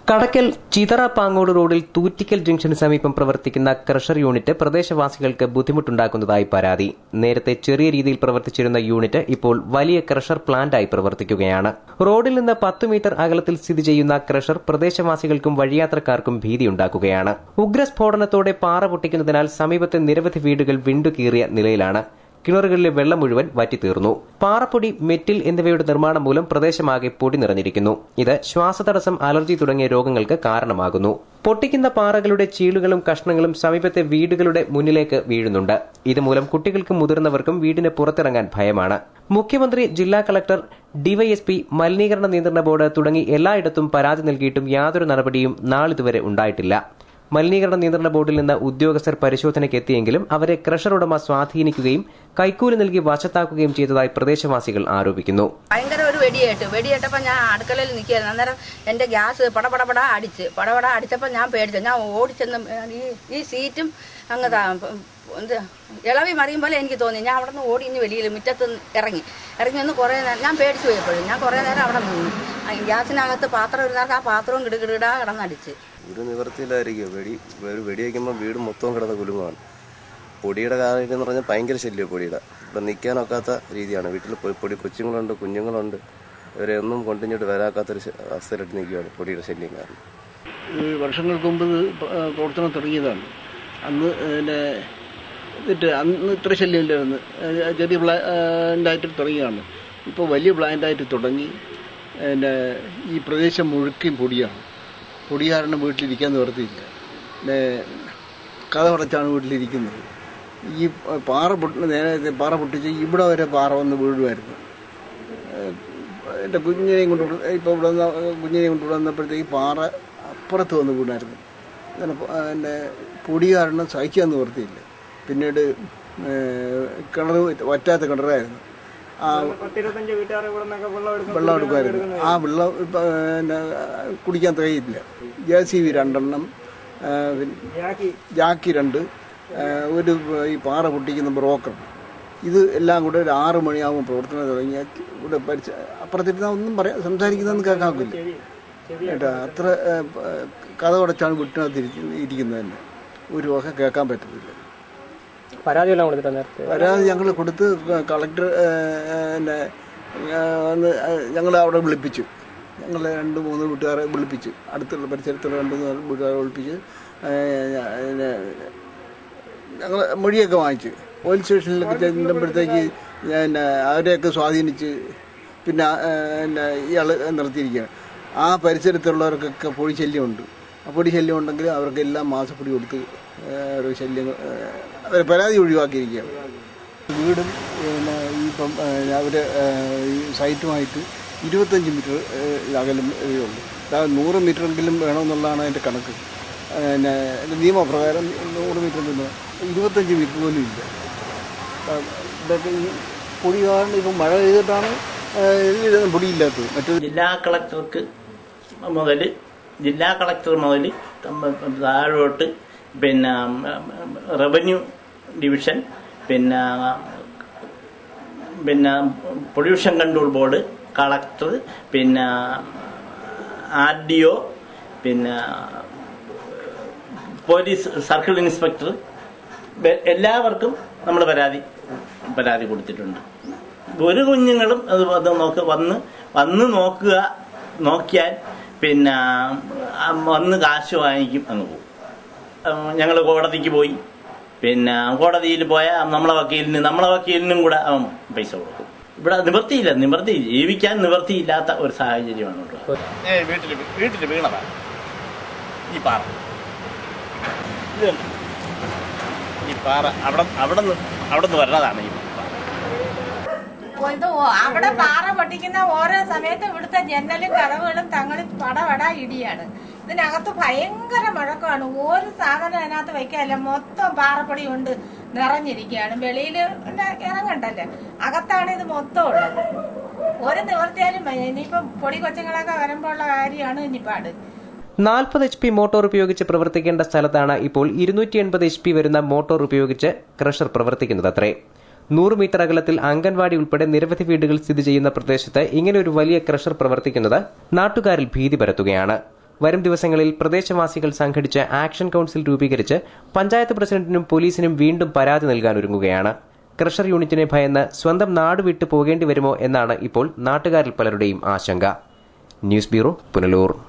കടക്കൽ ചിതറ പാങ്ങോട് റോഡിൽ തൂറ്റിക്കൽ ജംഗ്ഷന് സമീപം പ്രവർത്തിക്കുന്ന ക്രഷർ യൂണിറ്റ് പ്രദേശവാസികൾക്ക് ബുദ്ധിമുട്ടുണ്ടാക്കുന്നതായി പരാതി. നേരത്തെ ചെറിയ രീതിയിൽ പ്രവർത്തിച്ചിരുന്ന യൂണിറ്റ് ഇപ്പോൾ വലിയ ക്രഷർ പ്ലാന്റായി പ്രവർത്തിക്കുകയാണ്. റോഡിൽ നിന്ന് 10 മീറ്റർ അകലത്തിൽ സ്ഥിതി ചെയ്യുന്ന ക്രഷർ പ്രദേശവാസികൾക്കും വഴിയാത്രക്കാർക്കും ഭീതിയുണ്ടാക്കുകയാണ്. ഉഗ്രസ്ഫോടനത്തോടെ പാറ പൊട്ടിക്കുന്നതിനാൽ സമീപത്തെ നിരവധി വീടുകൾ വിണ്ടുകീറിയ നിലയിലാണ്. കിണറുകളിലെ വെള്ളം മുഴുവൻ വറ്റിത്തീർന്നു. പാറപ്പൊടി, മെറ്റിൽ എന്നിവയുടെ നിർമ്മാണം മൂലം പ്രദേശമാകെ പൊടി നിറഞ്ഞിരിക്കുന്നു. ഇത് ശ്വാസതടസ്സം, അലർജി തുടങ്ങിയ രോഗങ്ങൾക്ക് കാരണമാകുന്നു. പൊട്ടിക്കുന്ന പാറകളുടെ ചീളുകളും കഷ്ണങ്ങളും സമീപത്തെ വീടുകളുടെ മുന്നിലേക്ക് വീഴുന്നുണ്ട്. ഇതുമൂലം കുട്ടികൾക്കും മുതിർന്നവർക്കും വീടിന് പുറത്തിറങ്ങാൻ ഭയമാണ്. മുഖ്യമന്ത്രി, ജില്ലാ കളക്ടർ, ഡിവൈഎസ്പി, മലിനീകരണ നിയന്ത്രണ ബോർഡ് തുടങ്ങി എല്ലായിടത്തും പരാതി നൽകിയിട്ടും യാതൊരു നടപടിയും നാളിതുവരെ ഉണ്ടായിട്ടില്ല. മലിനീകരണ നിയന്ത്രണ ബോർഡിൽ നിന്ന് ഉദ്യോഗസ്ഥർ പരിശോധനയ്ക്ക് എത്തിയെങ്കിലും അവരെ ക്രഷർ ഉടമ സ്വാധീനിക്കുകയും കൈക്കൂലി നൽകി വശത്താക്കുകയും ചെയ്തതായി പ്രദേശവാസികൾ ആരോപിക്കുന്നു. ഭയങ്കര ഒരു വെടിയേറ്റപ്പോൾ ഞാൻ അടുക്കളയിൽ നിൽക്കുകയായിരുന്നു. അന്നേരം എന്റെ ഗ്യാസ് പടപടപട അടിച്ചപ്പോൾ ഞാൻ പേടിച്ചു. ഞാൻ ഓടിച്ചെന്ന് ഈ സീറ്റും അങ്ങ് ഇളവി മറിയും പോലെ എനിക്ക് തോന്നി. ഞാൻ അവിടെ നിന്ന് ഓടി ഇനി വെളിയിൽ മുറ്റത്ത് ഇറങ്ങി ഒന്ന് കുറേ നേരം ഞാൻ പേടിച്ചു പോയപ്പോഴും ഞാൻ കുറേ നേരം അവിടെ നിന്നു. ഗ്യാസിനകത്ത് പാത്രം ഇടുന്നവർക്ക് ആ പാത്രവും കിടുകിടാ കിടന്നടിച്ച്. ഒരു നിവൃത്തിയിലായിരിക്കും. വെടി വയ്ക്കുമ്പോൾ വീട് മൊത്തം കിടന്ന കുലുങ്ങാണ്. പൊടിയുടെ കാര്യം എന്ന് പറഞ്ഞാൽ ഭയങ്കര ശല്യം. പൊടിയുടെ ഇപ്പം നിൽക്കാനൊക്കാത്ത രീതിയാണ്. വീട്ടിൽ പൊടി കൊച്ചുങ്ങളുണ്ട്, കുഞ്ഞുങ്ങളുണ്ട്. ഇവരെ ഒന്നും കൊണ്ടിഞ്ഞിട്ട് വരാക്കാത്തൊരു അവസ്ഥയിലിട്ട് നിൽക്കുകയാണ് പൊടിയുടെ ശല്യം കാരണം. വർഷങ്ങൾക്ക് മുമ്പ് പ്രവർത്തനം തുടങ്ങിയതാണ്. അന്ന് അന്ന് ഇത്ര ശല്യമില്ലായിരുന്നു. ചെറിയ പ്ലാന്റായിട്ട് തുടങ്ങിയതാണ്. ഇപ്പോൾ വലിയ പ്ലാന്റായിട്ട് തുടങ്ങി. ഈ പ്രദേശം മുഴുക്കും പൊടിയാണ്. പൊടി കാരണം വീട്ടിലിരിക്കാൻ നിവർത്തിയില്ല. കതകടച്ചാണ് വീട്ടിലിരിക്കുന്നത്. ഈ നേരത്തെ പാറ പൊട്ടിച്ച് ഇവിടെ വരെ പാറ വന്ന് വീഴുമായിരുന്നു. എൻ്റെ കുഞ്ഞിനെയും കൊണ്ട് വന്നപ്പോഴത്തേക്ക് പാറ അപ്പുറത്ത് വന്ന് വീണായിരുന്നു. പൊടി കാരണം സഹിക്കാൻ നിവർത്തിയില്ല. പിന്നീട് കിണർ വറ്റാത്ത കിണറായിരുന്നു. വെള്ളം എടുക്കുമായിരുന്നു. ആ വെള്ളം കുടിക്കാൻ തികയില്ല. JCB 2 ജാക്കി 2, ഒരു ഈ പാറ പൊട്ടിക്കുന്ന ബ്രോക്കർ, ഇത് എല്ലാം കൂടെ ഒരു 6 മണിയാകുമ്പോൾ പ്രവർത്തനം തുടങ്ങിയാൽ ഇവിടെ അപ്പുറത്തിരുന്നാൽ ഒന്നും സംസാരിക്കുന്നതെന്ന് കേൾക്കാക്കില്ല കേട്ടോ. അത്ര കതകടച്ചാണ് വീട്ടിനകത്ത് ഇരിക്കുന്നത്. തന്നെ ഒരു വക കേൾക്കാൻ പറ്റത്തില്ല. പരാതി ഞങ്ങൾ കൊടുത്ത് കളക്ടർ വന്ന് ഞങ്ങൾ അവിടെ വിളിപ്പിച്ചു. ഞങ്ങൾ 2-3 വീട്ടുകാരെ വിളിപ്പിച്ചു. അടുത്തുള്ള പരിസരത്തുള്ള 2-3 വീട്ടുകാരെ വിളിപ്പിച്ച് ഞങ്ങൾ മൊഴിയൊക്കെ വാങ്ങിച്ചു. പോലീസ് സ്റ്റേഷനിലൊക്കെ ചെല്ലുമ്പോഴത്തേക്ക് അവരെയൊക്കെ സ്വാധീനിച്ച് പിന്നെ ഇയാൾ നിർത്തിയിരിക്കുകയാണ്. ആ പരിസരത്തുള്ളവർക്കൊക്കെ പൊടി ശല്യമുണ്ട്. ആ പൊടി ശല്യം ഉണ്ടെങ്കിൽ അവർക്കെല്ലാം മാസപ്പൊടി കൊടുത്ത് ഒരു ശല്യം അവരെ പരാതി ഒഴിവാക്കിയിരിക്കുകയാണ്. വീടും ഇപ്പം അവർ ഈ സൈറ്റുമായിട്ട് 25 മീറ്റർ അകലം ഉള്ളൂ. 100 മീറ്ററെങ്കിലും വേണമെന്നുള്ളതാണ് അതിൻ്റെ കണക്ക്. നിയമപ്രകാരം 100 മീറ്റർ നിന്ന് 25 മീറ്റർ പോലും ഇല്ല. ഇതൊക്കെ ഈ പൊടി കാരണം ഇപ്പം മഴ പെയ്തിട്ടാണ് പൊടിയില്ലാത്തത്. മറ്റൊരു ജില്ലാ കളക്ടർ മുതൽ താഴോട്ട് പിന്നെ റവന്യൂ ഡിവിഷൻ, പിന്നെ പൊല്യൂഷൻ കൺട്രോൾ ബോർഡ്, കളക്ടർ, പിന്നെ RDO, പിന്നെ പോലീസ് സർക്കിൾ ഇൻസ്പെക്ടർ, എല്ലാവർക്കും നമ്മൾ പരാതി കൊടുത്തിട്ടുണ്ട്. ഒരു കുഞ്ഞുങ്ങളും അത് നോക്കിയാൽ പിന്നെ വന്ന് കാശ് വാങ്ങിക്കും, അങ്ങ് പോകും. ഞങ്ങൾ കോടതിക്ക് പോയി. പിന്നെ കോടതിയിൽ പോയാൽ നമ്മളെ വക്കീലിനും കൂടെ അവൻ പൈസ കൊടുക്കും. ഇവിടെ ജീവിക്കാൻ നിവൃത്തിയില്ലാത്ത ഒരു സാഹചര്യമാണ്. വീട്ടിൽ വീണതാണ് ഈ പാറ. ഈ പാറ അവിടെ നിന്ന് വരുന്നതാണ്. അവിടെ പാറ പൊട്ടിക്കുന്ന ഓരോ സമയത്ത് ഇവിടുത്തെ ജനലും കടവുകളും തങ്ങളിൽ പടപട ഇടിയാണ്. ഇതിനകത്ത് ഭയങ്കര മുഴക്കമാണ്. ഒരു സാധനം അതിനകത്ത് വയ്ക്കാല്ല. മൊത്തം പാറപ്പൊടി കൊണ്ട് നിറഞ്ഞിരിക്കുകയാണ്. വെളിയിൽ ഇറങ്ങണ്ടല്ലോ, അകത്താണ് ഇത് മൊത്തം ഉള്ളത്. ഒരു നിവർത്തിയാലും ഇനിയിപ്പം പൊടി കൊച്ചുങ്ങളൊക്കെ വരുമ്പോൾ ഉള്ള കാര്യമാണ് ഇനിപ്പാട്. 40 HP മോട്ടോർ ഉപയോഗിച്ച് പ്രവർത്തിക്കേണ്ട സ്ഥലത്താണ് ഇപ്പോൾ 280 HP വരുന്ന മോട്ടോർ ഉപയോഗിച്ച് ക്രഷർ പ്രവർത്തിക്കുന്നതത്രേ. 100 മീറ്റർ അകലത്തിൽ അംഗൻവാടി ഉൾപ്പെടെ നിരവധി വീടുകൾ സ്ഥിതി ചെയ്യുന്ന പ്രദേശത്ത് ഇങ്ങനെ ഒരു വലിയ ക്രഷർ പ്രവർത്തിക്കുന്നത് നാട്ടുകാരിൽ ഭീതി പരത്തുകയാണ്. വരും ദിവസങ്ങളിൽ പ്രദേശവാസികൾ സംഘടിച്ച് ആക്ഷൻ കൌൺസിൽ രൂപീകരിച്ച് പഞ്ചായത്ത് പ്രസിഡന്റിനും പോലീസിനും വീണ്ടും പരാതി നൽകാനൊരുങ്ങുകയാണ്. ക്രഷർ യൂണിറ്റിനെ ഭയന്ന് സ്വന്തം നാട് വിട്ടു പോകേണ്ടി വരുമോ എന്നാണ് ഇപ്പോൾ നാട്ടുകാരിൽ പലരുടെയും ആശങ്ക. News bureau, Punalur.